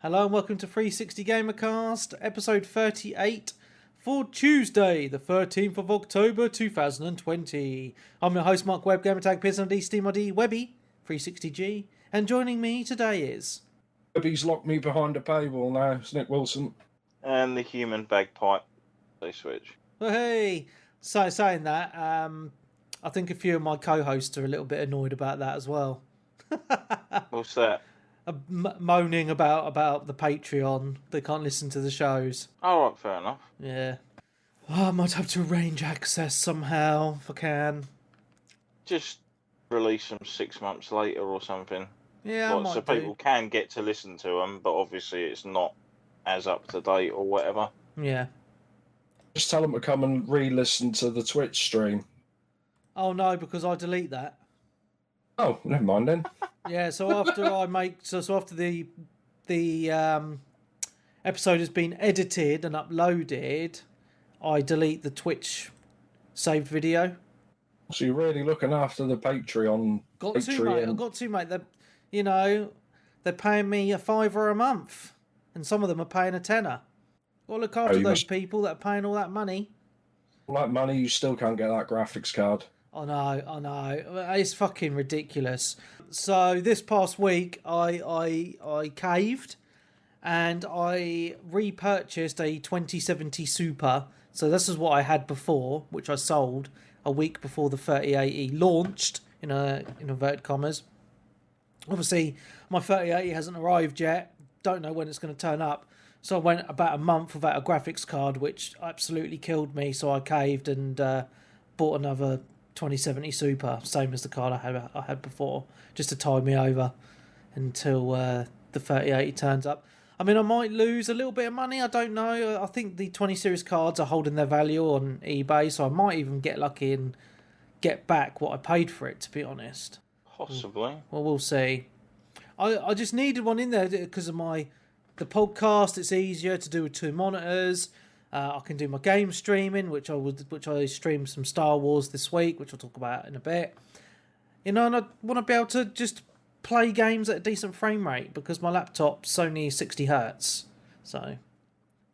Hello and welcome to 360GamerCast, episode 38 for Tuesday, the 13th of October 2020. I'm your host, Mark Webb, Gamertag, PSND, Steam ID, Webby, 360G, and joining me today is... Webby's locked me behind a paywall now, it's Nick Wilson. And the human bagpipe, they switch. Oh, hey! So, saying that, I think a few of my co-hosts are a little bit annoyed about that as well. What's that? Moaning about the Patreon. They can't listen to the shows. Oh, right, fair enough. Yeah. Oh, I might have to arrange access somehow if I can. Just release them 6 months later or something. Yeah, I might so do. people can get to listen to them, but obviously it's not as up to date or whatever. Yeah. Just tell them to come and re-listen to the Twitch stream. Oh no, because I delete that. Oh, never mind then. Yeah, so after after the episode has been edited and uploaded, I delete the Twitch saved video. So you're really looking after the Patreon. Got to, mate. I've got to, mate. They're paying me $5 a month, and some of them are paying a tenner. Got to look after those people that are paying all that money. All that money, you still can't get that graphics card. I know. It's fucking ridiculous. So this past week, I caved, and I repurchased a 2070 Super. So this is what I had before, which I sold a week before the 3080 launched, in inverted commas. Obviously, my 3080 hasn't arrived yet. Don't know when it's going to turn up. So I went about a month without a graphics card, which absolutely killed me. So I caved and bought another 2070 Super, same as the card I had before, just to tide me over until the 3080 turns up. I mean, I might lose a little bit of money, I don't know. I think the 20 series cards are holding their value on eBay, so I might even get lucky and get back what I paid for it, to be honest. Possibly. Well, we'll see. I just needed one in there because of the podcast. It's easier to do with two monitors. I can do my game streaming, which I streamed some Star Wars this week, which I'll talk about in a bit. And I want to be able to just play games at a decent frame rate because my laptop's only 60 hertz. So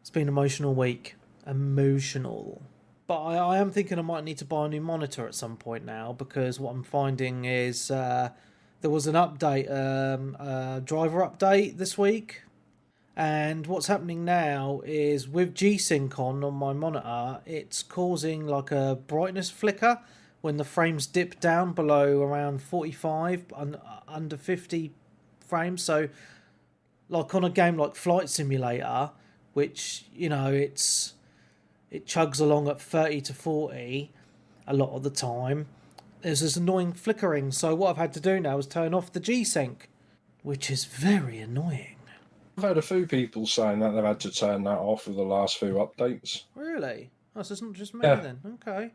it's been an emotional week. Emotional. But I am thinking I might need to buy a new monitor at some point now, because what I'm finding is there was an update, driver update this week. And what's happening now is with G-Sync on my monitor, it's causing like a brightness flicker when the frames dip down below around 45, under 50 frames. So like on a game like Flight Simulator, which, it chugs along at 30 to 40 a lot of the time, there's this annoying flickering. So what I've had to do now is turn off the G-Sync, which is very annoying. I've heard a few people saying that they've had to turn that off with the last few updates. Really? Oh, so it's not just me then. Okay.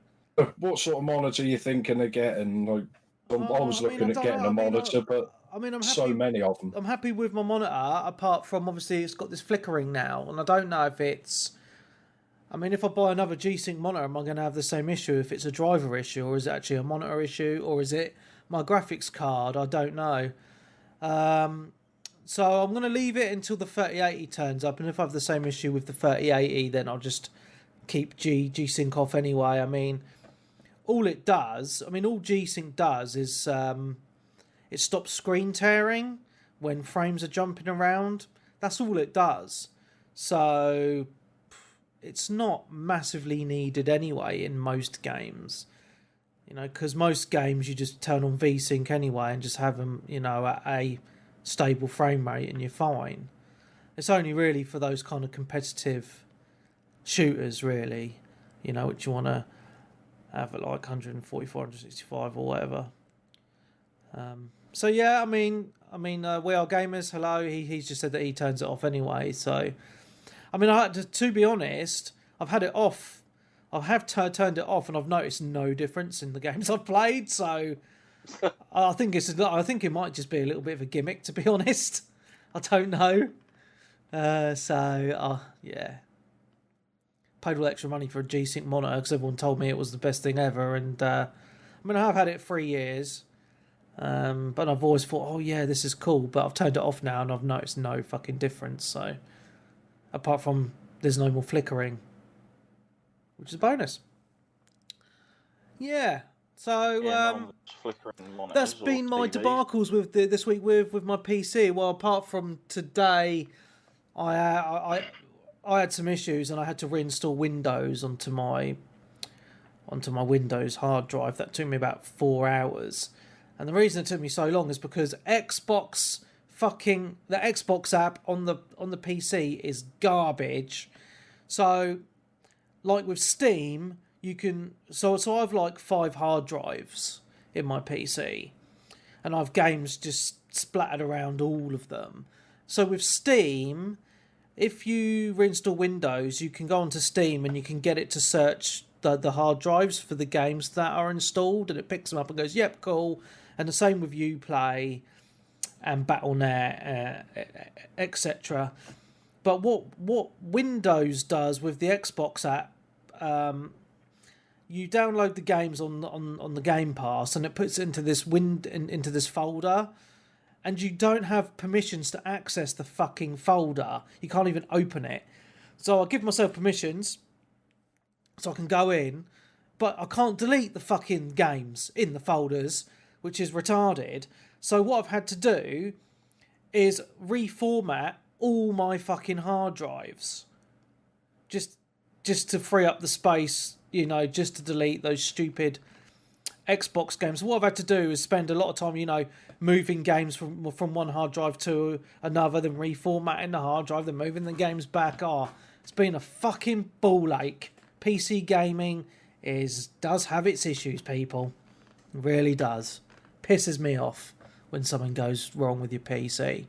What sort of monitor are you thinking of getting? Like, I was looking at getting a monitor, but I'm happy, so many of them. I'm happy with my monitor, apart from obviously it's got this flickering now, and I don't know if it's... I mean, if I buy another G-Sync monitor, am I going to have the same issue if it's a driver issue, or is it actually a monitor issue, or is it my graphics card? I don't know. So I'm going to leave it until the 3080 turns up, and if I have the same issue with the 3080, then I'll just keep G-Sync off anyway. I mean, all G-Sync does is it stops screen tearing when frames are jumping around. That's all it does. So it's not massively needed anyway in most games. Because most games you just turn on V-Sync anyway and just have them, at a stable frame rate and you're fine. It's only really for those kind of competitive shooters, really, which you want to have at like 144, 165 or whatever. So yeah, I mean, We Are Gamers, hello. He's just said that he turns it off anyway. So, I mean, to be honest, I've had it off. I have turned it off, and I've noticed no difference in the games I've played. So, I think it might just be a little bit of a gimmick, to be honest. I don't know. Yeah. Paid all the extra money for a G-Sync monitor because everyone told me it was the best thing ever. And I have had it 3 years. But I've always thought, oh yeah, this is cool. But I've turned it off now, and I've noticed no fucking difference. So, apart from there's no more flickering, which is a bonus. Yeah. So that's been my debacles with this week with my PC. Well, apart from today, I had some issues and I had to reinstall Windows onto my Windows hard drive. That took me about 4 hours. And the reason it took me so long is because the Xbox app on the PC is garbage. So, like with Steam, you can so I've like 5 hard drives in my PC, and I've games just splattered around all of them. So with Steam, if you reinstall Windows, you can go onto Steam and you can get it to search the hard drives for the games that are installed, and it picks them up and goes, yep, cool. And the same with Uplay and Battle.net, etc. But what Windows does with the Xbox app, you download the games on the Game Pass, and it puts it into this folder, and you don't have permissions to access the fucking folder. You can't even open it. So I give myself permissions so I can go in, but I can't delete the fucking games in the folders, which is retarded. So what I've had to do is reformat all my fucking hard drives just to free up the space, just to delete those stupid Xbox games. What I've had to do is spend a lot of time, moving games from one hard drive to another, then reformatting the hard drive, then moving the games back. It's been a fucking ball ache. PC gaming does have its issues, people. It really does. Pisses me off when something goes wrong with your PC.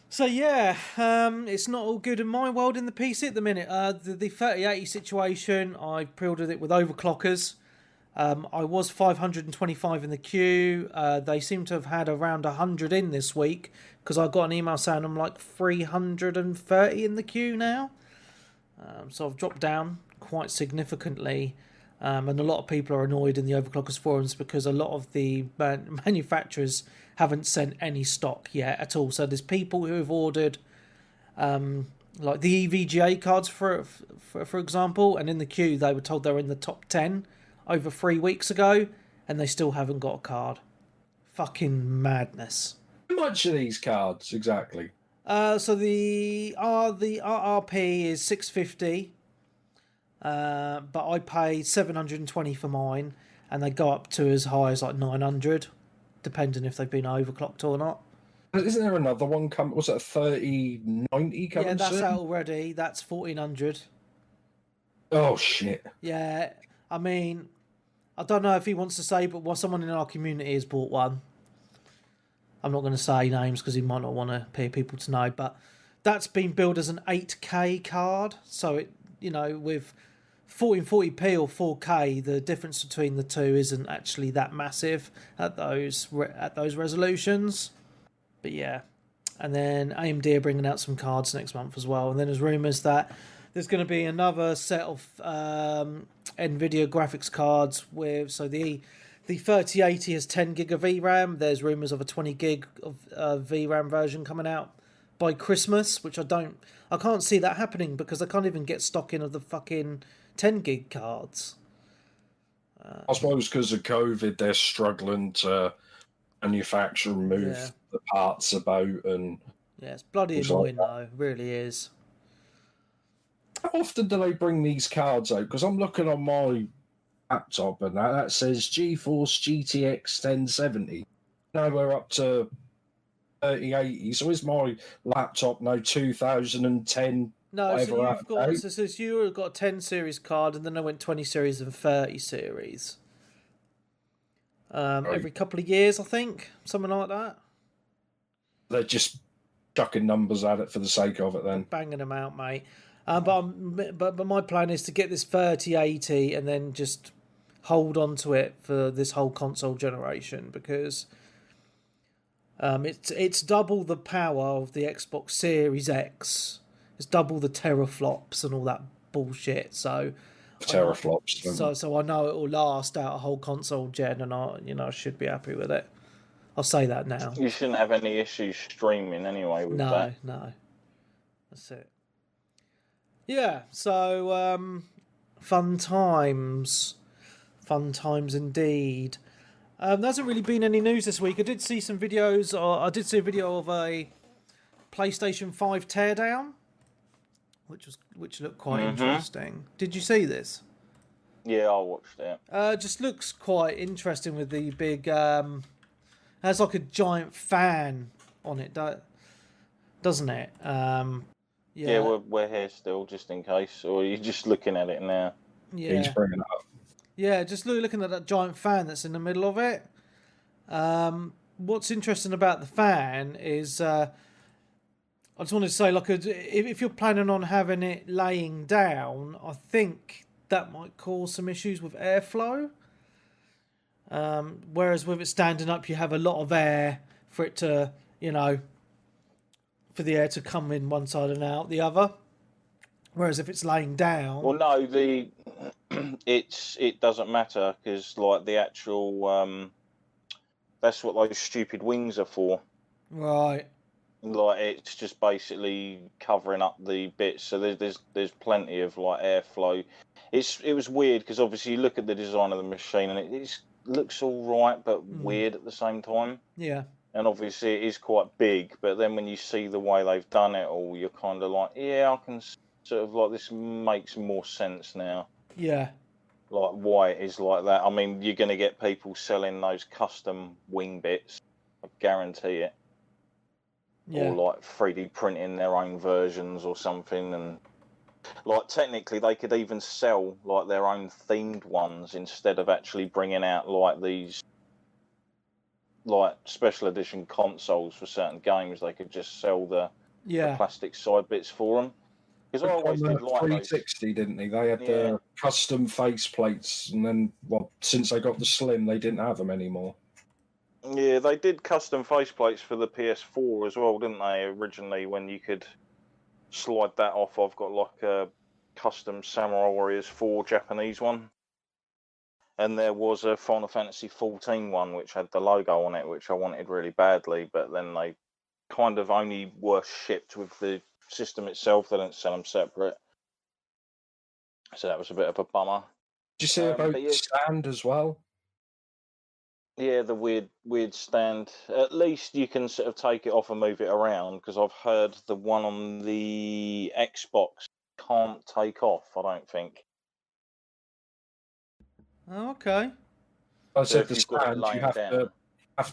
So yeah, it's not all good in my world in the PC at the minute. The 3080 situation, I pre-ordered it with overclockers. I was 525 in the queue. They seem to have had around 100 in this week, because I got an email saying I'm like 330 in the queue now. So I've dropped down quite significantly. And a lot of people are annoyed in the overclockers forums because a lot of the manufacturers haven't sent any stock yet at all. So there's people who have ordered like the EVGA cards for example, and in the queue they were told they were in the top 10 over 3 weeks ago, and they still haven't got a card. Fucking madness. How much are these cards exactly? So the RRP is $650. But I paid $720 for mine, and they go up to as high as like $900, depending if they've been overclocked or not. Isn't there another one coming? Was it a 3090 coming? Yeah, that's out already. That's $1,400. Oh shit. Yeah, I mean, I don't know if he wants to say, but someone in our community has bought one. I'm not going to say names because he might not want to pay people to know, but that's been billed as an 8K card. So it, with 1440p or 4K, the difference between the two isn't actually that massive at those resolutions. But yeah, and then AMD are bringing out some cards next month as well. And then there's rumours that there's going to be another set of NVIDIA graphics cards with the 3080 has 10 gig of VRAM. There's rumours of a 20 gig of VRAM version coming out by Christmas, which I can't see that happening because I can't even get stock in of the fucking 10 gig cards. I suppose because of COVID, they're struggling to manufacture and move the parts about, and it's bloody annoying though. It really is. How often do they bring these cards out? Because I'm looking on my laptop and that says GeForce GTX 1070. Now we're up to 3080. So is my laptop now 2010? No, so you've got a 10 series card, and then I went 20 series and 30 series. Every couple of years, I think, something like that. They're just chucking numbers at it for the sake of it, then banging them out, mate. But my plan is to get this 3080 and then just hold on to it for this whole console generation, because it's double the power of the Xbox Series X. It's double the teraflops and all that bullshit. So teraflops. So I know it will last out a whole console gen, and I should be happy with it. I'll say that now. You shouldn't have any issues streaming anyway with that. No. That's it. Yeah, so fun times. Fun times indeed. There hasn't really been any news this week. I did see some videos. I did see a video of a PlayStation 5 teardown, which looked quite interesting. Did you see this? Yeah, I watched it. Just looks quite interesting with the big... has like a giant fan on it, doesn't it? Yeah, we're here still, just in case. Or are you just looking at it now? Yeah. He's bringing it up. Yeah, just looking at that giant fan that's in the middle of it. What's interesting about the fan is... I just wanted to say, like, if you're planning on having it laying down, I think that might cause some issues with airflow. Whereas with it standing up, you have a lot of air for it to, for the air to come in one side and out the other. Whereas if it's laying down, well, no, it doesn't matter because like the actual that's what those stupid wings are for. Right. Like it's just basically covering up the bits, so there's plenty of like airflow. It was weird because obviously you look at the design of the machine and it looks all right but weird at the same time. Yeah. And obviously it is quite big, but then when you see the way they've done it all, you're kind of like, yeah, I can sort of like this makes more sense now. Yeah. Like why it is like that. I mean, you're going to get people selling those custom wing bits. I guarantee it. Yeah. Or like 3D printing their own versions or something, and like technically they could even sell like their own themed ones instead of actually bringing out like these like special edition consoles for certain games. They could just sell the plastic side bits for them. Because I always did like 360, didn't they? They had the custom face plates, and then since they got the Slim, they didn't have them anymore. Yeah, they did custom faceplates for the PS4 as well, didn't they, originally, when you could slide that off. I've got like a custom Samurai Warriors 4 Japanese one. And there was a Final Fantasy 14 one which had the logo on it, which I wanted really badly, but then they kind of only were shipped with the system itself. They didn't sell them separate. So that was a bit of a bummer. Did you see about the stand as well? Yeah, the weird stand. At least you can sort of take it off and move it around, because I've heard the one on the Xbox can't take off, I don't think. Oh, okay. I said the stand, you have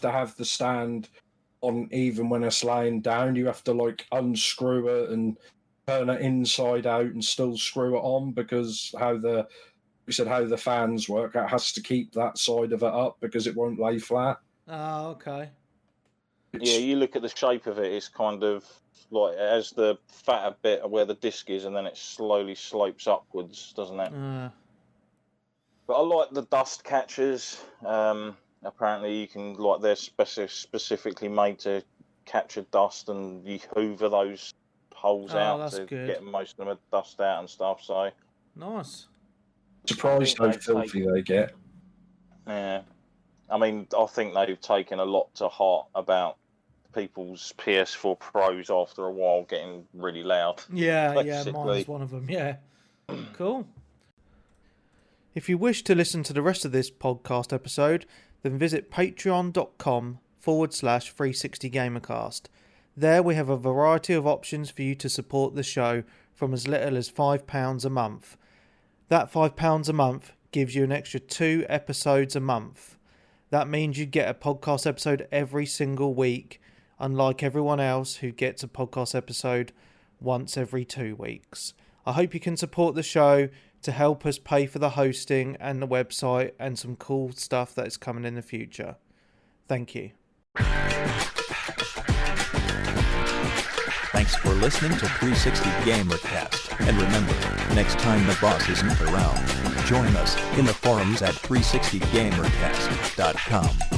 to have the stand on even when it's laying down. You have to like unscrew it and turn it inside out and still screw it on, because how the fans work, it has to keep that side of it up because it won't lay flat. Oh, okay. Yeah, you look at the shape of it, it's kind of like it has the fatter bit where the disc is, and then it slowly slopes upwards, doesn't it? But I like the dust catchers. Apparently you can, like, they're specifically made to capture dust, and you hoover those holes out to get most of the dust out and stuff, so... Nice. Surprised how filthy they get. Yeah. I mean, I think they've taken a lot to heart about people's PS4 Pros after a while getting really loud. Yeah, mine's one of them, yeah. Cool. If you wish to listen to the rest of this podcast episode, then visit patreon.com/360GamerCast. There we have a variety of options for you to support the show from as little as £5 a month. That £5 a month gives you an extra 2 episodes a month. That means you get a podcast episode every single week, unlike everyone else who gets a podcast episode once every 2 weeks. I hope you can support the show to help us pay for the hosting and the website and some cool stuff that is coming in the future. Thank you. Thanks for listening to 360GamerCast. And remember, next time the boss isn't around, join us in the forums at 360GamerCast.com.